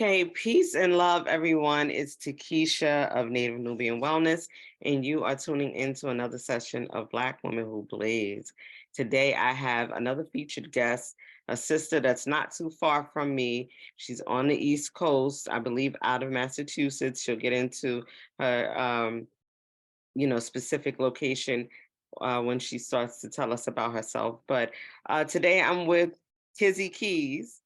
Okay, peace and love, everyone. It's Takesha of Native Nubian Wellness, and you are tuning into another session of Black Women Who Blaze. Today, I have another featured guest, a sister that's not too far from me. She's on the East Coast, I believe, out of Massachusetts. She'll get into her, specific location when she starts to tell us about herself. But today, I'm with Kizzy Keys,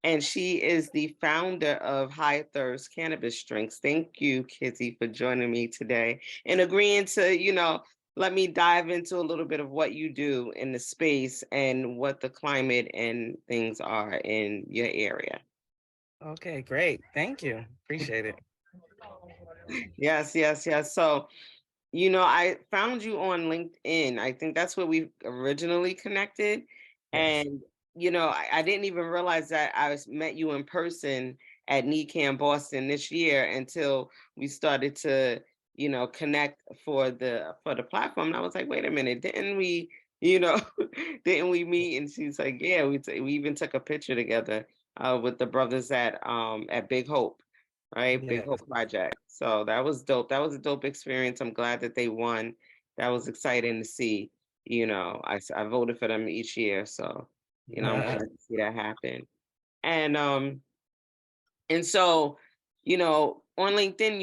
and she is the founder of High Thirst Cannabis Drinks. Thank you, Kizzy, for joining me today and agreeing to, let me dive into a little bit of what you do in the space and what the climate and things are in your area. Okay, great. Thank you. Appreciate it. Yes, yes, yes. So, I found you on LinkedIn. I think that's where we originally connected. Yes. And, I didn't even realize that met you in person at NECAM Boston this year until we started to, connect for the platform. And I was like, wait a minute, didn't we, you know, didn't we meet? And she's like, yeah, we even took a picture together with the brothers at Big Hope, right? Big Yes. Hope Project. So that was dope. That was a dope experience. I'm glad that they won. That was exciting to see. I voted for them each year, so I'm glad to see that happen. And so, on LinkedIn,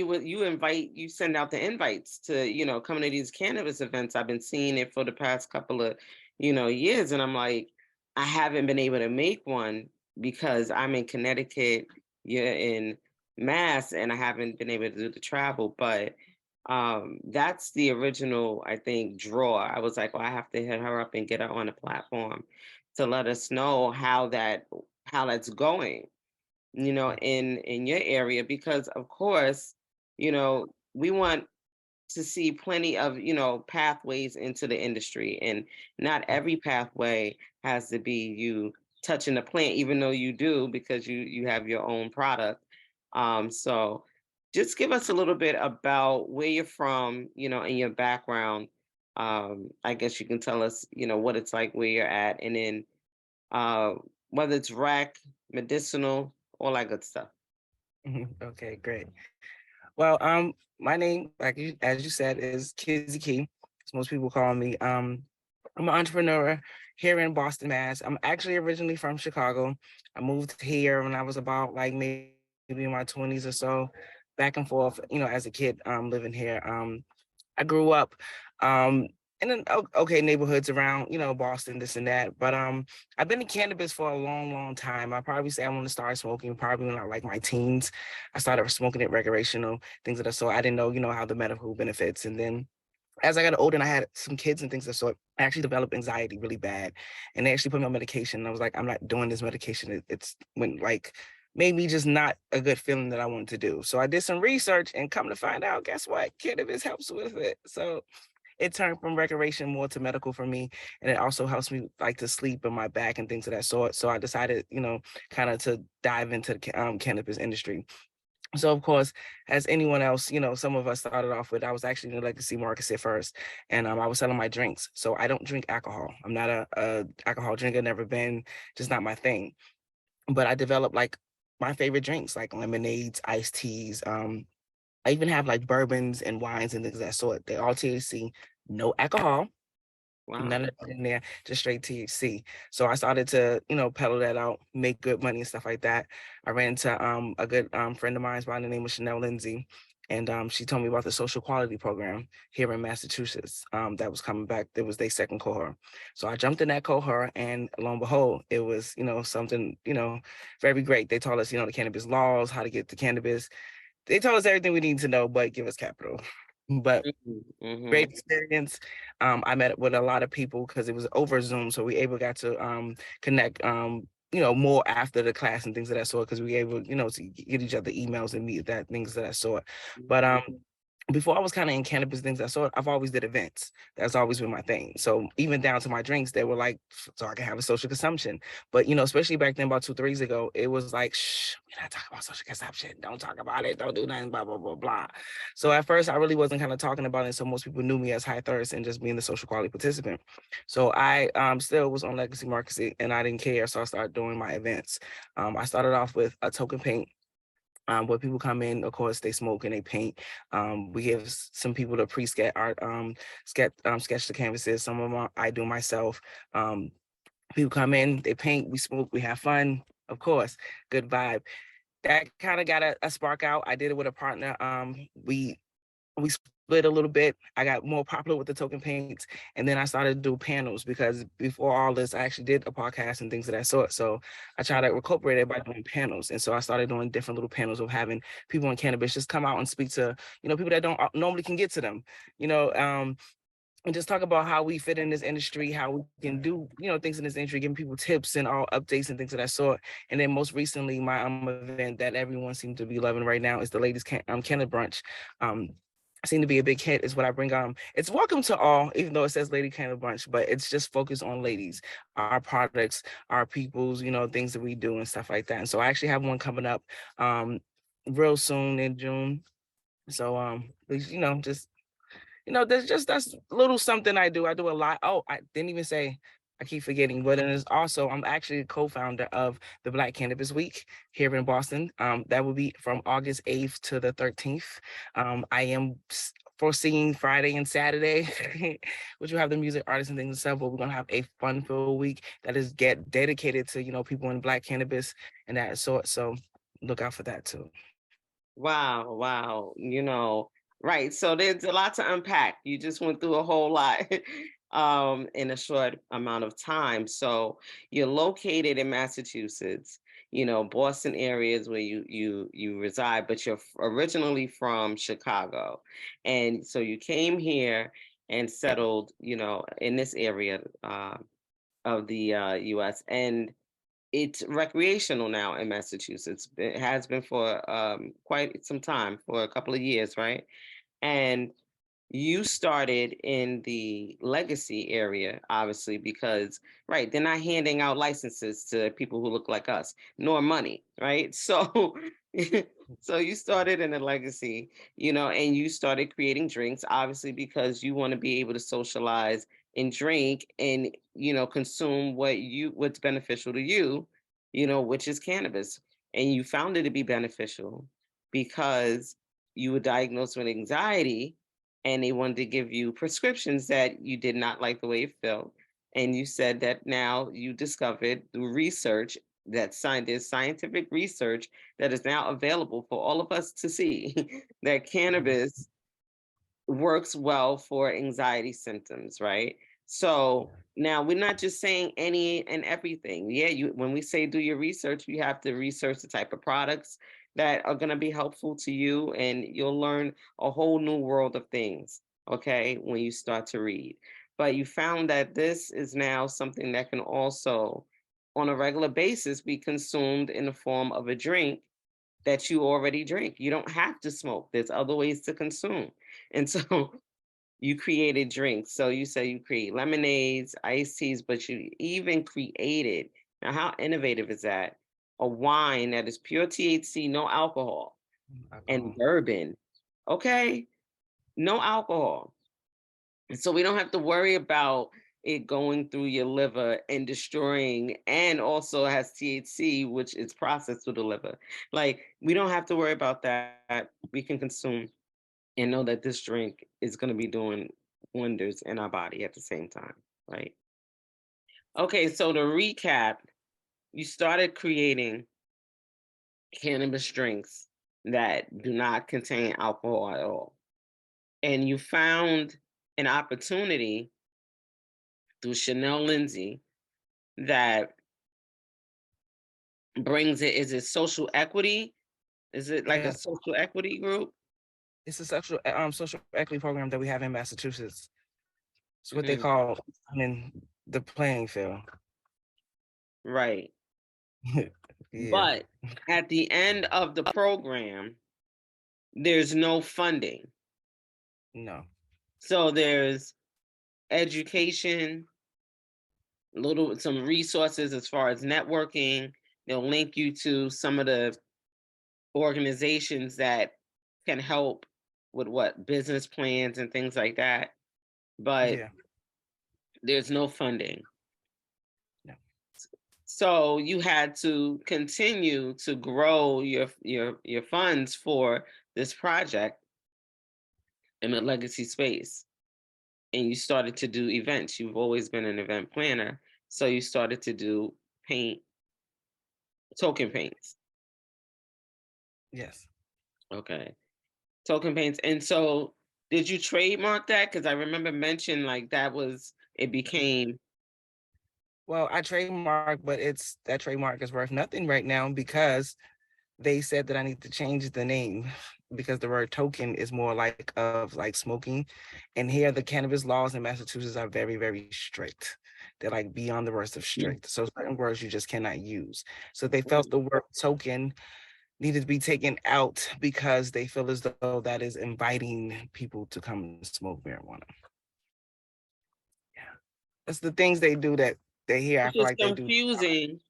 you send out the invites to coming to these cannabis events. I've been seeing it for the past couple of years, and I'm like, I haven't been able to make one because I'm in Connecticut, you're in Mass, and I haven't been able to do the travel. But that's the original, I think, draw. I was like, well, I have to hit her up and get her on the platform to let us know how that's going, in your area, because of course, we want to see plenty of, pathways into the industry, and not every pathway has to be you touching the plant, even though you do, because you have your own product. So just give us a little bit about where you're from, and your background. I guess you can tell us, what it's like where you're at, and then uh, whether it's rec, medicinal, all that good stuff. Okay, great. Well, my name, as you said, is Kizzy Key, as most people call me. I'm an entrepreneur here in Boston, Mass. I'm actually originally from Chicago. I moved here when I was about like maybe in my 20s or so, back and forth, as a kid, living here. I grew up in okay neighborhoods around, Boston, this and that. But I've been in cannabis for a long, long time. I probably say I want to start smoking probably when I like my teens. I started smoking it recreational, things of that sort. I didn't know, how the medical benefits. And then as I got older and I had some kids and things of that sort, I actually developed anxiety really bad. And they actually put me on medication. And I was like, I'm not doing this medication. It's when like made me just not a good feeling that I wanted to do. So I did some research and come to find out, guess what? Cannabis helps with it. So it turned from recreation more to medical for me. And it also helps me like to sleep in my back and things of that sort. So I decided, kind of to dive into the cannabis industry. So of course, as anyone else, some of us started off with, I was actually in the legacy market at first, and I was selling my drinks. So I don't drink alcohol. I'm not a alcohol drinker, never been, just not my thing. But I developed like my favorite drinks, like lemonades, iced teas. I even have like bourbons and wines and things of that sort. They all THC, no alcohol. Wow. None of that in there, just straight THC. So I started to, peddle that out, make good money and stuff like that. I ran into a good friend of mine by the name of Chanel Lindsay. And she told me about the social quality program here in Massachusetts that was coming back. It was their second cohort. So I jumped in that cohort, and lo and behold, it was, something, very great. They taught us, the cannabis laws, how to get the cannabis. They told us everything we need to know, but give us capital. But Mm-hmm. great experience. I met with a lot of people because it was over Zoom, so we able got to connect. More after the class and things of that sort because we able, to get each other emails and meet that things of that sort. But before I was kind of in cannabis things, I've always did events. That's always been my thing. So even down to my drinks, they were like, so I can have a social consumption. But especially back then, about 2 3 years ago, it was like, shh, we're not talking about social consumption. Don't talk about it. Don't do nothing. Blah blah blah blah. So at first, I really wasn't kind of talking about it. So most people knew me as High Thirst and just being the social quality participant. So I still was on legacy marketing and I didn't care. So I started doing my events. I started off with a Toke N Paint. Where people come in, of course, they smoke and they paint. We give some people to pre-sketch art, sketch the canvases. Some of them I do myself. People come in, they paint, we smoke, we have fun. Of course, good vibe. That kind of got a spark out. I did it with a partner. We split a little bit. I got more popular with the Toke N Paints, and then I started to do panels because before all this, I actually did a podcast and things of that sort. So I tried to incorporate it by doing panels, and so I started doing different little panels of having people in cannabis just come out and speak to people that don't normally can get to them, and just talk about how we fit in this industry, how we can do, things in this industry, giving people tips and all updates and things of that sort. And then most recently, my event that everyone seems to be loving right now is the ladies Canna Brunch. Seem to be a big hit is what I bring. It's welcome to all, even though it says Lady Canna Brunch, but it's just focused on ladies, our products, our peoples, things that we do and stuff like that. And so I actually have one coming up real soon in June. So just that's a little something I do. I do a lot. Oh, I didn't even say, I keep forgetting, but it is also, I'm actually a co-founder of the Black Cannabis Week here in Boston. That will be from August 8th to the 13th. I am foreseeing Friday and Saturday, which will have the music artists and things and stuff, but we're gonna have a fun-filled week that is dedicated to, people in Black cannabis and that sort. So look out for that too. Wow, wow. Right. So there's a lot to unpack. You just went through a whole lot in a short amount of time. So you're located in Massachusetts, Boston areas where you reside, but you're originally from Chicago. And so you came here and settled, in this area of the US. And it's recreational now in Massachusetts. It has been for quite some time, for a couple of years, right? And you started in the legacy area, obviously, because, right, they're not handing out licenses to people who look like us, nor money, right? So, so you started in the legacy, and you started creating drinks, obviously, because you want to be able to socialize and drink and, consume what's beneficial to you, which is cannabis. And you found it to be beneficial because you were diagnosed with anxiety and they wanted to give you prescriptions that you did not like the way it felt. And you said that now you discovered through research that there's scientific research that is now available for all of us to see that cannabis works well for anxiety symptoms, right? So now we're not just saying any and everything. Yeah, when we say do your research, you have to research the type of products that are going to be helpful to you, and you'll learn a whole new world of things, okay, when you start to read. But you found that this is now something that can also, on a regular basis, be consumed in the form of a drink that you already drink. You don't have to smoke. There's other ways to consume. And so you created drinks. So you say you create lemonades, iced teas, but you even created, now how innovative is that? A wine that is pure THC, no alcohol, and bourbon. Okay? No alcohol. And so we don't have to worry about it going through your liver and destroying, and also has THC, which is processed through the liver. Like, we don't have to worry about that. We can consume and know that this drink is going to be doing wonders in our body at the same time, right? Okay, so to recap, you started creating cannabis drinks that do not contain alcohol at all. And you found an opportunity through Chanel Lindsay that brings it. Is it social equity? Is it like a Yeah, social equity group? it's a social equity program that we have in Massachusetts. It's what they Mhm. call, the playing field. Right. Yeah, But at the end of the program, there's no funding. no. So there's education, some resources as far as networking. They'll link you to some of the organizations that can help with what business plans and things like that. But Yeah, there's no funding. no. So you had to continue to grow your funds for this project in the legacy space. And you started to do events. You've always been an event planner. So you started to do paint, token paints. Yes. Okay. Token paints. And so did you trademark that? Because I remember mentioning like that was it became Well, I trademark, but it's that trademark is worth nothing right now because they said that I need to change the name because the word token is more like of like smoking. And here the cannabis laws in Massachusetts are very, very strict. They're like beyond the worst of strict. So certain words you just cannot use. So they felt the word token needed to be taken out because they feel as though that is inviting people to come and smoke marijuana. Yeah. That's the things they do that they hear. I which feel is like they do. confusing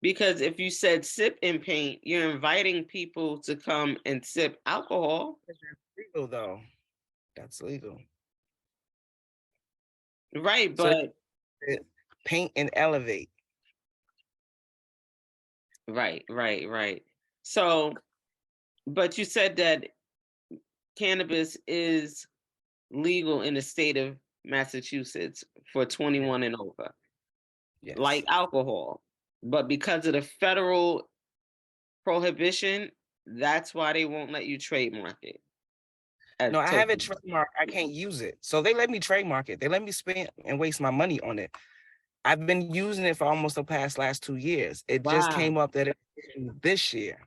because if you said sip and paint, you're inviting people to come and sip alcohol. That's legal though. That's legal. Right, So but paint and elevate. right. So, but you said that cannabis is legal in the state of Massachusetts for Yeah. 21 and over, like Yes. alcohol. But because of the federal prohibition, that's why they won't let you trademark it as No, I have it token. trademarked. I can't use it. So they let me trademark it. They let me spend and waste my money on it. I've been using it for almost the last 2 years. It just Wow. came up that this year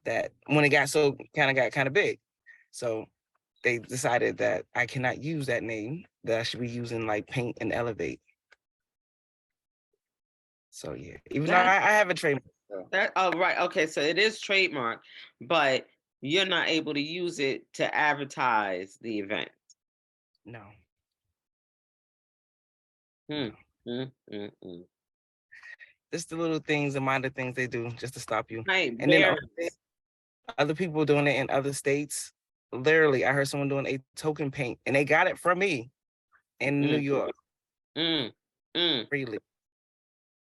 that when it got kind of big. So they decided that I cannot use that name, that I should be using like paint and elevate. So yeah, even though That I have a trademark. So, that oh right. Okay, so it is trademark, but you're not able to use it to advertise the event. no, Hmm. no. Mm. It's the little things and minor things they do just to stop you. Right, And then berries. other people doing it in other states. Literally, I heard someone doing a token paint and they got it from me in New Mm, York mm, mm, freely.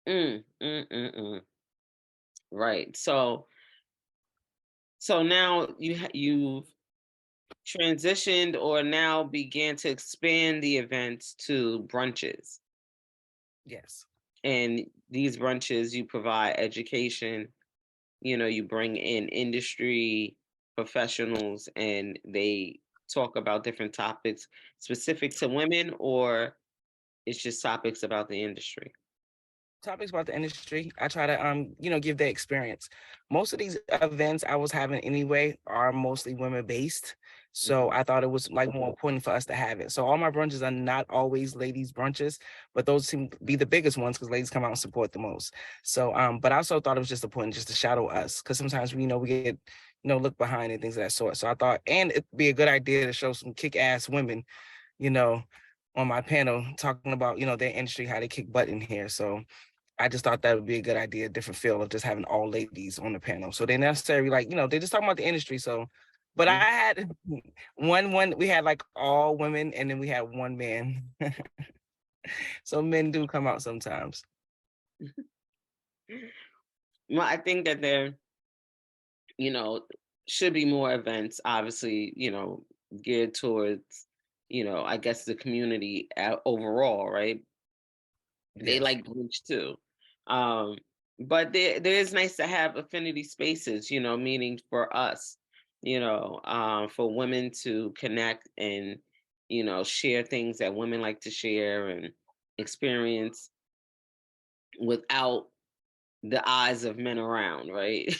mm. Right. So now you've transitioned or now began to expand the events to brunches. Yes. And these brunches, you provide education, you bring in industry professionals and they talk about different topics specific to women, or it's just topics about the industry. Topics about the industry. I try to give the experience. Most of these events I was having anyway are mostly women based. So Mhm. I thought it was like more important for us to have it. So all my brunches are not always ladies brunches, but those seem to be the biggest ones because ladies come out and support the most. So but I also thought it was just important just to shadow us because sometimes we get look behind and things of that sort. So I thought, and it'd be a good idea to show some kick ass women, you know, on my panel talking about their industry, how they kick butt in here. So I just thought that would be a good idea, a different feel of just having all ladies on the panel. So they necessarily they just talking about the industry. So, but I Mm. had one, we had like all women and then we had one man. So men do come out sometimes. Well, I think that there, you know, should be more events, obviously, geared towards, I guess the community overall, right? They Yes. like bleach too. Um, but there is nice to have affinity spaces, meaning for us, for women to connect and, share things that women like to share and experience without the eyes of men around, right?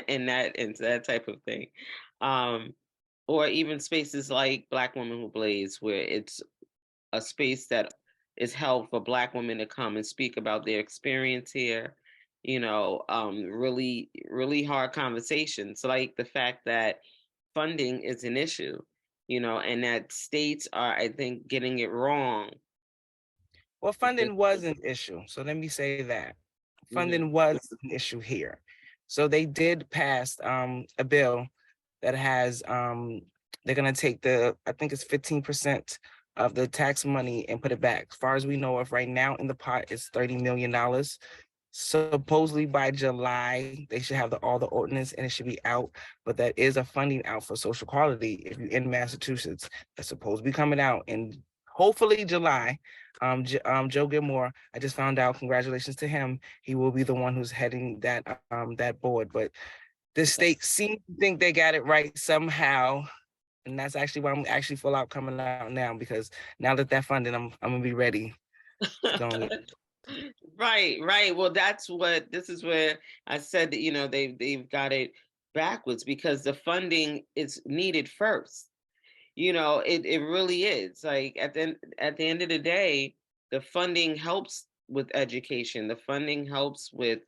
and that type of thing. Um, or even spaces like Black Women Who Blaze, where it's a space that is held for Black women to come and speak about their experience here. Really, really hard conversations, like the fact that funding is an issue, and that states are, I think, getting it wrong. Well, Just, funding was an issue. So let me say that mhm, funding was an issue here. So they did pass a bill that has they're gonna take I think it's 15% of the tax money and put it back. As far as we know of right now in the pot, it's $30 million. Supposedly by July, they should have all the ordinance and it should be out. But that is a funding out for social quality. If you're in Massachusetts, that's supposed to be coming out in hopefully July. Joe Gilmore, I just found out. Congratulations to him. He will be the one who's heading that board. But this state seems to think they got it right somehow, and that's actually why I'm actually full out coming out now, because now that funding, I'm gonna be ready to go and get it. Right, right. Well, this is where I said that, they've got it backwards because the funding is needed first. It really is. Like at the end of the day, the funding helps with education. The funding helps with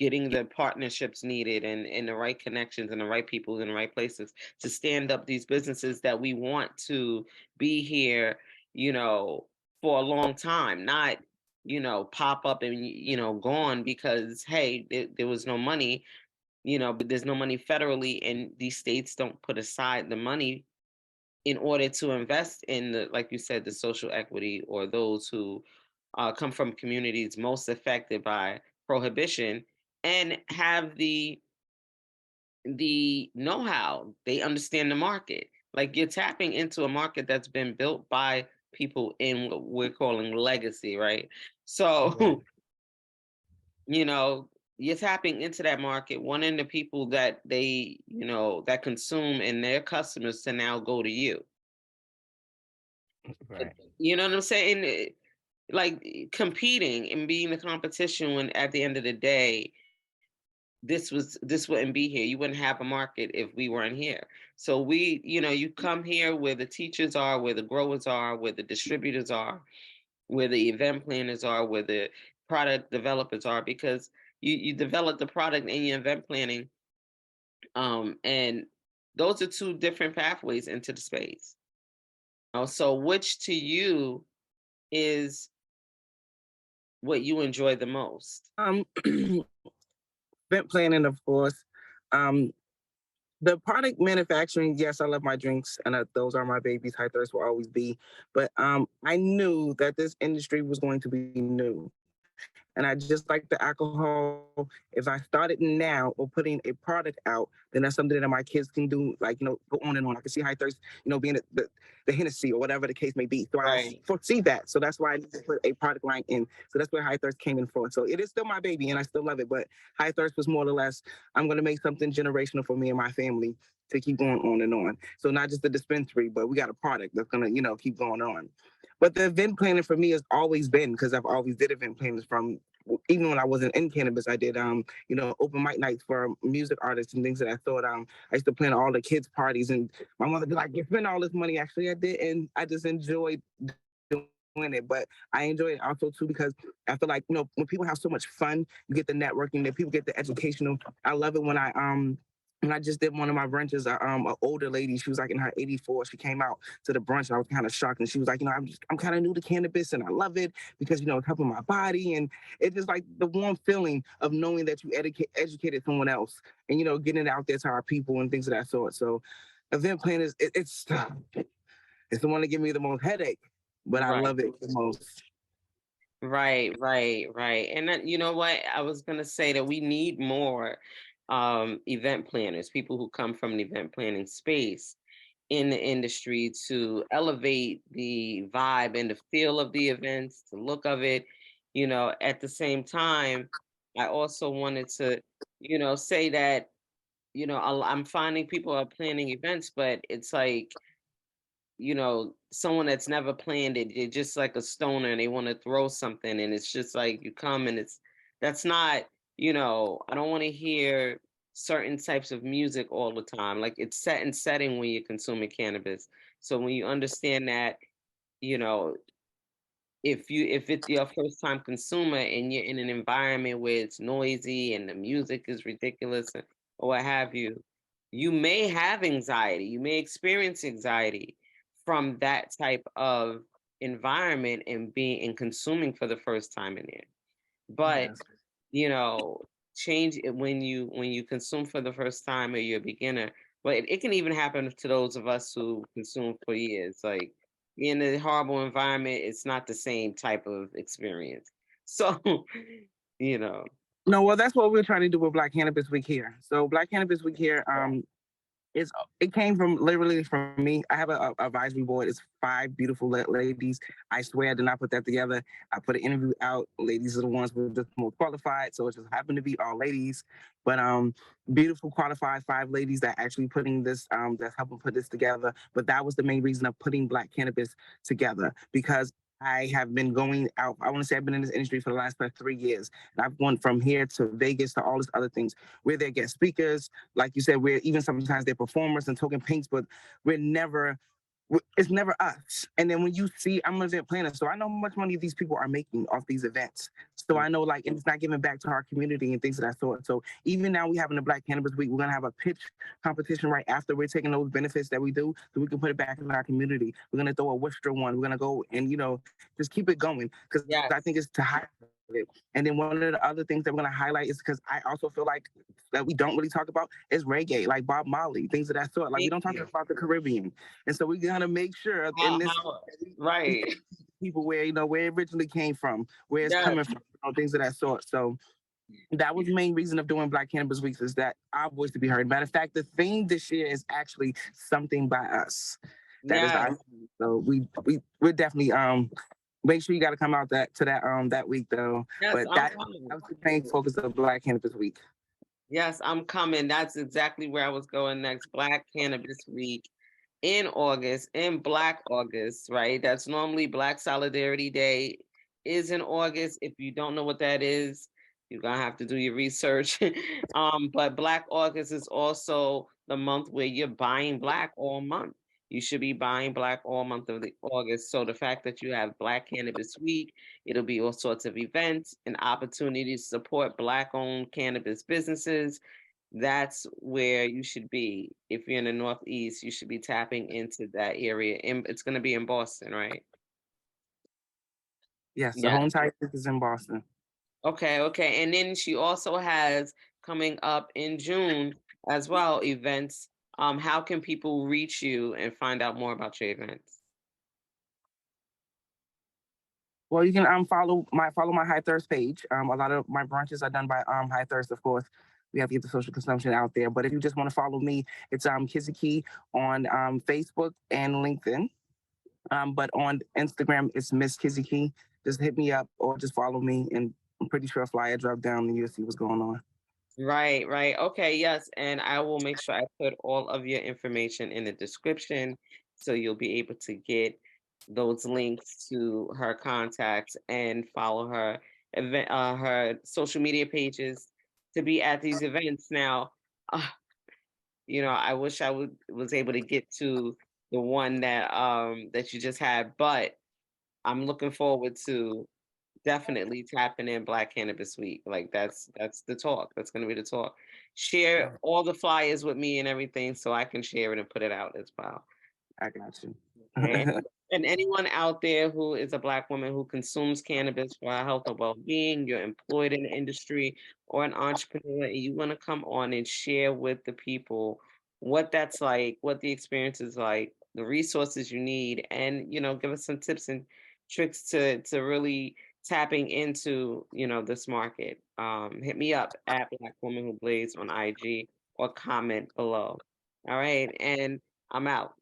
getting the partnerships needed and the right connections and the right people in the right places to stand up these businesses that we want to be here, you know, for a long time, not, pop up and, gone because, hey, there was no money, but there's no money federally and these states don't put aside the money in order to invest in the, like you said, the social equity or those who come from communities most affected by prohibition and have the know-how. They understand the market. Like you're tapping into a market that's been built by people in what we're calling legacy, right? Right. So, you know, you're tapping into that market, wanting the people that they, that consume and their customers to now go to you. Right. You know what I'm saying? Like competing and being the competition when at the end of the day, this wouldn't be here. You wouldn't have a market if we weren't here. So you come here where the teachers are, where the growers are, where the distributors are, where the event planners are, where the product developers are, because you develop the product in your event planning. And those are two different pathways into the space. So which to you is what you enjoy the most? Event planning, of course. Um, the product manufacturing, yes, I love my drinks, and those are my babies. High Thirst will always be. But I knew that this industry was going to be new. And I just like the alcohol. If I started now or putting a product out, then that's something that my kids can do, like, go on and on. I can see High Thirst, being the Hennessy or whatever the case may be. So I Right. foresee that. So that's why I need to put a product line in. So that's where High Thirst came in for. So it is still my baby and I still love it. But High Thirst was more or less, I'm going to make something generational for me and my family to keep going on and on. So not just the dispensary, but we got a product that's going to, keep going on. But the event planning for me has always been, because I've always did event planners from even when I wasn't in cannabis. I did open mic nights for music artists and things that I thought. I used to plan all the kids parties, and my mother would be like, you spend all this money. Actually I did, and I just enjoyed doing it. But I enjoy it also too because I feel like, when people have so much fun, you get the networking, that people get the educational. I love it when I just did one of my brunches, an older lady, she was like in her 84. She came out to the brunch. And I was kind of shocked, and she was like, I'm kind of new to cannabis, and I love it because it's helping my body, and it's just like the warm feeling of knowing that you educated someone else, and getting it out there to our people and things of that sort. So, event planning it's the one that gives me the most headache, but I Right. love it the most. Right, right, right. And that, you know what? I was going to say that we need more event planners, people who come from an event planning space in the industry to elevate the vibe and the feel of the events, the look of it. At the same time, I also wanted to, say that, I'm finding people are planning events, but it's like, someone that's never planned it, they're just like a stoner and they want to throw something. And it's just like you come and that's not, I don't want to hear certain types of music all the time. Like it's set and setting when you're consuming cannabis. So when you understand that, you know, if it's your first time consumer and you're in an environment where it's noisy and the music is ridiculous or what have you, you may have anxiety. You may experience anxiety from that type of environment and being and consuming for the first time in there. But Yes. you know, change it when you consume for the first time or you're a beginner. But it can even happen to those of us who consume for years. Like in a horrible environment, it's not the same type of experience. So, you know. No, well, that's what we're trying to do with Black Cannabis Week here. So Black Cannabis Week here, it's it came from literally from me. I have a advisory board. It's 5 beautiful ladies. I swear I did not put that together. I put an interview out. Ladies are the ones who are just most qualified. So it just happened to be all ladies. But beautiful qualified 5 ladies that actually putting this that's helping put this together. But that was the main reason of putting Black Cannabis together because I have been going out. I want to say I've been in this industry for the last 3 years. And I've gone from here to Vegas to all these other things where they get speakers, like you said, we're even sometimes they're performers and Toke N Paints, but we're never, it's never us. And then when you see, I'm an event planner, so I know how much money these people are making off these events. So I know like it's not giving back to our community and things of that sort. So even now we having the Black Cannabis Week, we're gonna have a pitch competition right after we're taking those benefits that we do, so we can put it back in our community. We're gonna throw a Worcester one. We're gonna go and just keep it going because Yes. I think it's to highlight it. And then one of the other things that we're gonna highlight is because I also feel like that we don't really talk about is reggae, like Bob Marley, things of that sort. Like we Thank don't talk you. about the Caribbean, and so we gotta make sure in this Right. people where where it originally came from, where it's Yes. coming from, things of that sort. So that was the main reason of doing Black Cannabis Weeks is that our voice to be heard. Matter of fact, the theme this year is actually something by us. That is Yes. our so we're definitely make sure you got to come out that to that week though. Yes, But I'm coming. that was the main focus of Black Cannabis Week. Yes, I'm coming. That's exactly where I was going next. Black Cannabis Week in August, in Black August, right? That's normally Black Solidarity Day is in August. If you don't know what that is, you're gonna have to do your research. But Black August is also the month where you're buying black all month. You should be buying black all month of the August. So the fact that you have Black Cannabis Week, it'll be all sorts of events and opportunities to support Black-owned cannabis businesses. That's where you should be. If you're in the Northeast, you should be tapping into that area. And it's going to be in Boston, right? Yes, the Yeah. whole entire week is in Boston. Okay, okay. And then she also has coming up in June as well events. How can people reach you and find out more about your events? Well, you can follow my High Thirst page. A lot of my brunches are done by High Thirst, of course. We have to get the social consumption out there. But if you just want to follow me, it's Kizzy Key on Facebook and LinkedIn. But on Instagram, it's Miss Kizzy Key. Just hit me up or just follow me, and I'm pretty sure a flyer drop down and you'll see what's going on. Right, right. Okay, yes. And I will make sure I put all of your information in the description so you'll be able to get those links to her contacts and follow her event her social media pages to be at these events. Now, uh, I wish I would was able to get to the one that you just had, but I'm looking forward to definitely tapping in Black Cannabis Week. Like that's the talk. That's gonna be the talk. Share all the flyers with me and everything so I can share it and put it out as well. I got you. Okay. And anyone out there who is a Black woman who consumes cannabis for our health or well-being, you're employed in the industry or an entrepreneur, and you want to come on and share with the people what that's like, what the experience is like, the resources you need, and give us some tips and tricks to really tapping into this market. Hit me up at Black Woman Who Blaze on IG or comment below. All right, and I'm out.